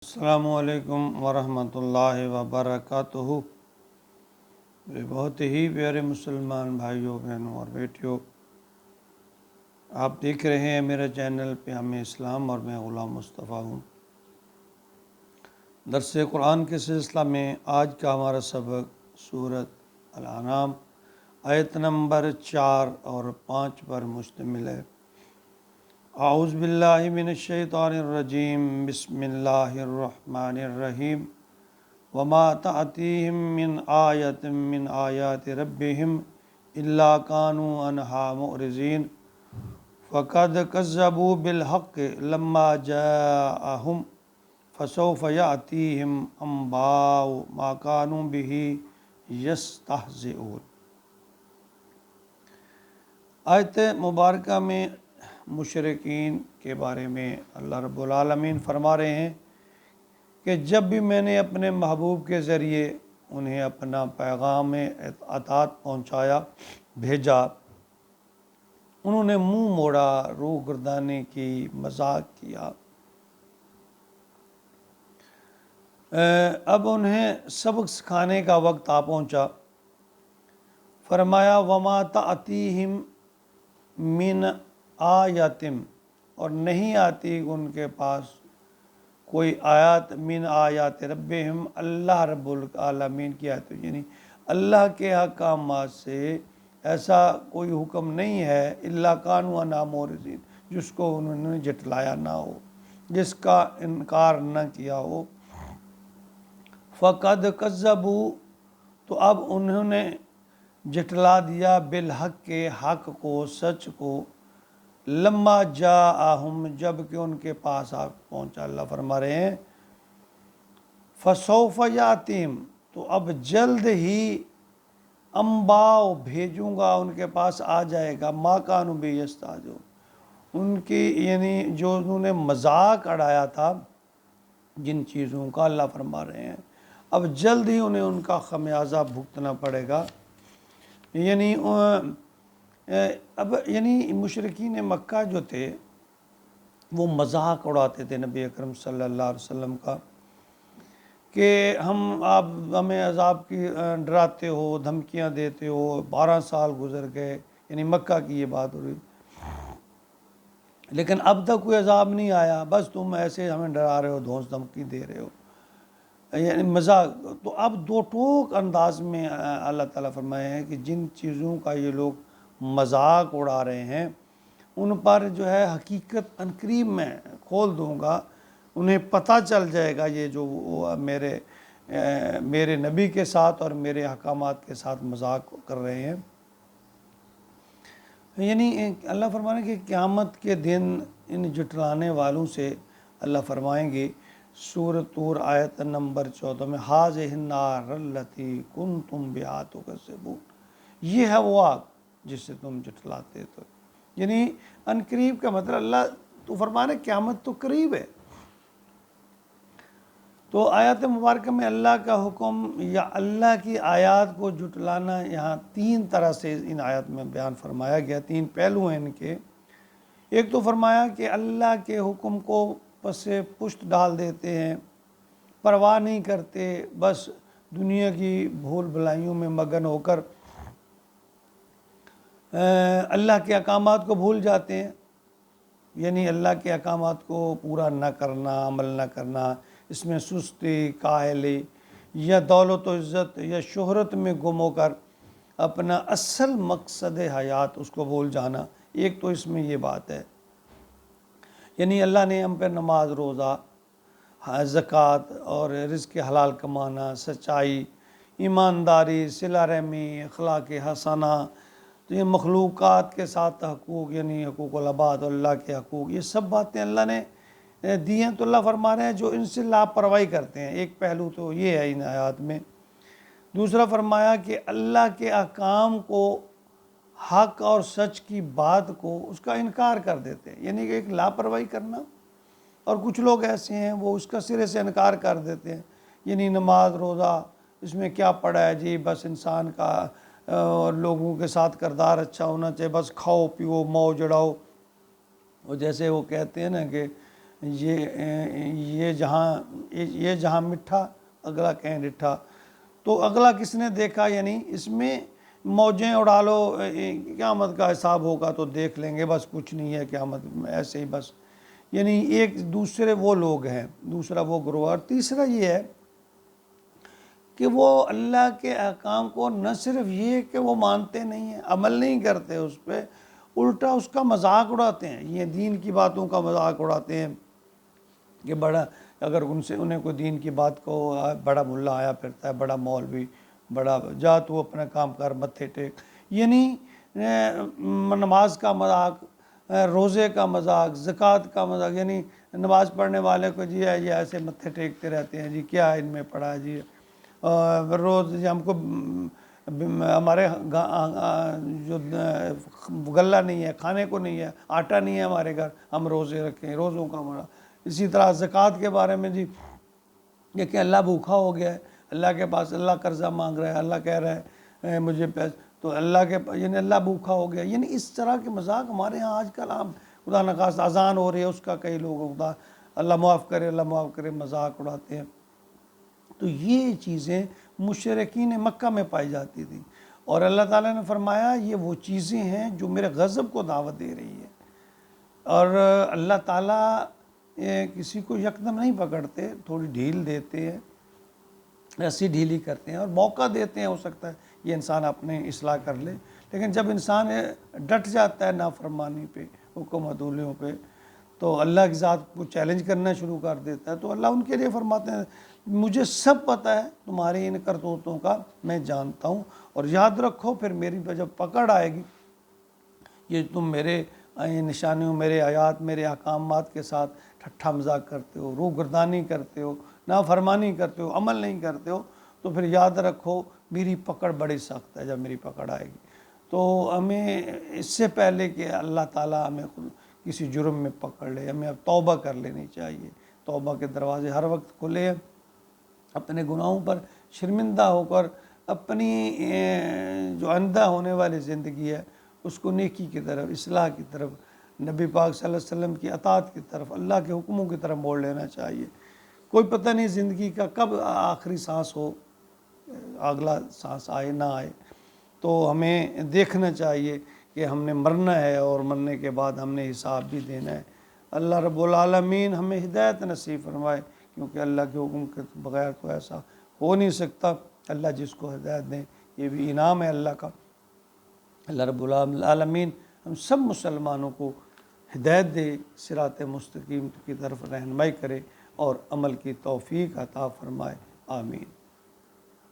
السلام علیکم ورحمۃ اللہ وبرکاتہ۔ میرے بہت ہی پیارے مسلمان بھائیوں بہنوں اور بیٹیوں، آپ دیکھ رہے ہیں میرا چینل پیام اسلام اور میں غلام مصطفیٰ ہوں۔ درس قرآن کے سلسلہ میں آج کا ہمارا سبق سورۃ الانعام آیت نمبر 4 اور 5 پر مشتمل ہے۔ اعوذ باللہ من الشیطان الرجیم، بسم اللہ الرحمن الرحیم۔ وما تأتیہم من آیت من آیات ربہم الا کانوا عنہا معرضین فقد کذبوا بالحق لما جاءہم فسوف یأتیہم انباء ما کانوا بہ یستہزئون۔ آیت مبارکہ میں مشرکین کے بارے میں اللہ رب العالمین فرما رہے ہیں کہ جب بھی میں نے اپنے محبوب کے ذریعے انہیں اپنا پیغام اطاعت پہنچایا بھیجا، انہوں نے منہ موڑا، روح گردانی کی، مذاق کیا۔ اب انہیں سبق سکھانے کا وقت آ پہنچا۔ فرمایا وما تأتیہم من آیاتم، اور نہیں آتی ان کے پاس کوئی آیات من آیات ربہم، اللہ رب العالمین کی آیت، یعنی اللہ کے احکامات سے ایسا کوئی حکم نہیں ہے الا کانوا عنہا معرضین، جس کو انہوں نے جھٹلایا نہ ہو، جس کا انکار نہ کیا ہو۔ فقد کذبوا، تو اب انہوں نے جھٹلا دیا، بالحق کے، حق کو، سچ کو، لما جاءہم، جب کہ ان کے پاس آ پہنچا۔ اللہ فرما رہے ہیں فسوف یاتیم، تو اب جلد ہی انباء بھیجوں گا، ان کے پاس آ جائے گا، ما کانوا بہ یستہزئون، ان کی یعنی جو انہوں نے مذاق اڑایا تھا جن چیزوں کا، اللہ فرما رہے ہیں اب جلد ہی انہیں ان کا خمیازہ بھگتنا پڑے گا۔ یعنی مشرکین مکہ جو تھے وہ مذاق اڑاتے تھے نبی اکرم صلی اللہ علیہ وسلم کا کہ آپ ہمیں عذاب کی ڈراتے ہو، دھمکیاں دیتے ہو، 12 سال گزر گئے، یعنی مکہ کی یہ بات ہو رہی، لیکن اب تک کوئی عذاب نہیں آیا، بس تم ایسے ہمیں ڈرا رہے ہو، دھونس دھمکی دے رہے ہو، یعنی مذاق۔ تو اب دو ٹوک انداز میں اللہ تعالیٰ فرمائے ہیں کہ جن چیزوں کا یہ لوگ مذاق اڑا رہے ہیں ان پر جو ہے حقیقت عنقریب میں کھول دوں گا، انہیں پتہ چل جائے گا یہ جو میرے نبی کے ساتھ اور میرے احکامات کے ساتھ مذاق کر رہے ہیں۔ یعنی اللہ فرمانے کہ قیامت کے دن ان جھٹلانے والوں سے اللہ فرمائیں گے، سورۃ طور آیت نمبر 14 میں، ھذہ النار التی کنتم بہا تکذبون، یہ ہے وہ آگ جس سے تم جھٹلاتے تھے۔ یعنی ان قریب کا مطلب اللہ تو فرمانے قیامت تو قریب ہے۔ تو آیات مبارکہ میں اللہ کا حکم یا اللہ کی آیات کو جھٹلانا یہاں 3 طرح سے ان آیات میں بیان فرمایا گیا، 3 پہلو ہیں ان کے۔ ایک تو فرمایا کہ اللہ کے حکم کو پس پشت ڈال دیتے ہیں، پرواہ نہیں کرتے، بس دنیا کی بھول بھلائیوں میں مگن ہو کر اللہ کے احکامات کو بھول جاتے ہیں، یعنی اللہ کے احکامات کو پورا نہ کرنا، عمل نہ کرنا، اس میں سستی، کاہلی یا دولت و عزت یا شہرت میں گم ہو کر اپنا اصل مقصد حیات اس کو بھول جانا، ایک تو اس میں یہ بات ہے۔ یعنی اللہ نے ہم پہ نماز، روزہ، زکوٰۃ اور رزق حلال کمانا، سچائی، ایمانداری، صلہ رحمی، اخلاق حسنہ، تو یہ مخلوقات کے ساتھ حقوق، یعنی حقوق العباد، اللہ کے حقوق، یہ سب باتیں اللہ نے دی ہیں۔ تو اللہ فرما رہے ہیں جو ان سے لاپرواہی کرتے ہیں، ایک پہلو تو یہ ہے ان آیات میں۔ دوسرا فرمایا کہ اللہ کے احکام کو، حق اور سچ کی بات کو، اس کا انکار کر دیتے ہیں، یعنی کہ ایک لاپرواہی کرنا۔ اور کچھ لوگ ایسے ہیں وہ اس کا سرے سے انکار کر دیتے ہیں، یعنی نماز، روزہ، اس میں کیا پڑا ہے جی، بس انسان کا اور لوگوں کے ساتھ کردار اچھا ہونا چاہیے، بس کھاؤ پیو موج اڑاؤ۔ اور جیسے وہ کہتے ہیں نا کہ یہ جہاں مٹھا اگلا کہیں ڈٹھا، تو اگلا کس نے دیکھا، یعنی اس میں موجیں اڑا لو، قیامت کا حساب ہوگا تو دیکھ لیں گے، بس کچھ نہیں ہے قیامت ایسے ہی بس، یعنی ایک دوسرے وہ لوگ ہیں، دوسرا وہ گروہ۔ اور تیسرا یہ ہے کہ وہ اللہ کے احکام کو نہ صرف یہ کہ وہ مانتے نہیں ہیں، عمل نہیں کرتے اس پہ، الٹا اس کا مذاق اڑاتے ہیں، یہ دین کی باتوں کا مذاق اڑاتے ہیں کہ بڑا، اگر انہیں کوئی دین کی بات کو، بڑا ملا آیا پھرتا ہے، بڑا مولوی، بڑا، جا تو اپنا کام کر، متھے ٹیک، یعنی نماز کا مذاق، روزے کا مذاق، زکوٰۃ کا مذاق، یعنی نماز پڑھنے والے کو جی یہ ایسے متھے ٹیکتے رہتے ہیں جی، کیا ان میں پڑھا جی، روز جی ہم کو ہمارے جو غلہ نہیں ہے، کھانے کو نہیں ہے، آٹا نہیں ہے ہمارے گھر، ہم روزے رکھیں، روزوں کا ہمارا۔ اسی طرح زکوٰۃ کے بارے میں جی، یہ کہ اللہ بھوکا ہو گیا ہے، اللہ کے پاس اللہ قرضہ مانگ رہا ہے، اللہ کہہ رہا ہے مجھے پیسے، تو اللہ کے یعنی اللہ بھوکا ہو گیا، یعنی اس طرح کے مذاق ہمارے ہاں آج کل عام، خدا نخواستہ اذان ہو رہی ہے اس کا کئی لوگ خدا اللہ معاف کرے، اللہ معاف کرے مذاق اڑاتے ہیں۔ تو یہ چیزیں مشرکین مکہ میں پائی جاتی تھیں، اور اللہ تعالیٰ نے فرمایا یہ وہ چیزیں ہیں جو میرے غضب کو دعوت دے رہی ہے۔ اور اللہ تعالیٰ کسی کو یکدم نہیں پکڑتے، تھوڑی ڈھیل دیتے ہیں، ایسی ڈھیلی کرتے ہیں اور موقع دیتے ہیں، ہو سکتا ہے یہ انسان اپنے اصلاح کر لے، لیکن جب انسان ڈٹ جاتا ہے نافرمانی پہ، حکم عدولیوں پہ، تو اللہ کی ذات کو چیلنج کرنا شروع کر دیتا ہے، تو اللہ ان کے لیے فرماتے ہیں مجھے سب پتہ ہے تمہاری ان کرتوتوں کا، میں جانتا ہوں، اور یاد رکھو پھر میری جب پکڑ آئے گی، یہ تم میرے نشانیوں، میرے آیات، میرے احکامات کے ساتھ ٹھٹھا مذاق کرتے ہو، روگردانی کرتے ہو، نافرمانی کرتے ہو، عمل نہیں کرتے ہو، تو پھر یاد رکھو میری پکڑ بڑی سخت ہے جب میری پکڑ آئے گی۔ تو ہمیں اس سے پہلے کہ اللہ تعالیٰ ہمیں کسی جرم میں پکڑ لے، ہمیں اب توبہ کر لینی چاہیے، توبہ کے دروازے ہر وقت کھلے ہیں، اپنے گناہوں پر شرمندہ ہو کر اپنی جو اندھا ہونے والی زندگی ہے اس کو نیکی کی طرف، اصلاح کی طرف، نبی پاک صلی اللہ علیہ وسلم کی اطاعت کی طرف، اللہ کے حکموں کی طرف موڑ لینا چاہیے۔ کوئی پتہ نہیں زندگی کا کب آخری سانس ہو، اگلا سانس آئے نہ آئے، تو ہمیں دیکھنا چاہیے کہ ہم نے مرنا ہے، اور مرنے کے بعد ہم نے حساب بھی دینا ہے۔ اللہ رب العالمین ہمیں ہدایت نصیب فرمائے، کیونکہ اللہ کے حکم کے بغیر تو ایسا ہو نہیں سکتا۔ اللہ جس کو ہدایت دیں، یہ بھی انعام ہے اللہ کا۔ اللہ رب العالمین ہم سب مسلمانوں کو ہدایت دے، صراط مستقیم کی طرف رہنمائی کرے، اور عمل کی توفیق عطا فرمائے، آمین۔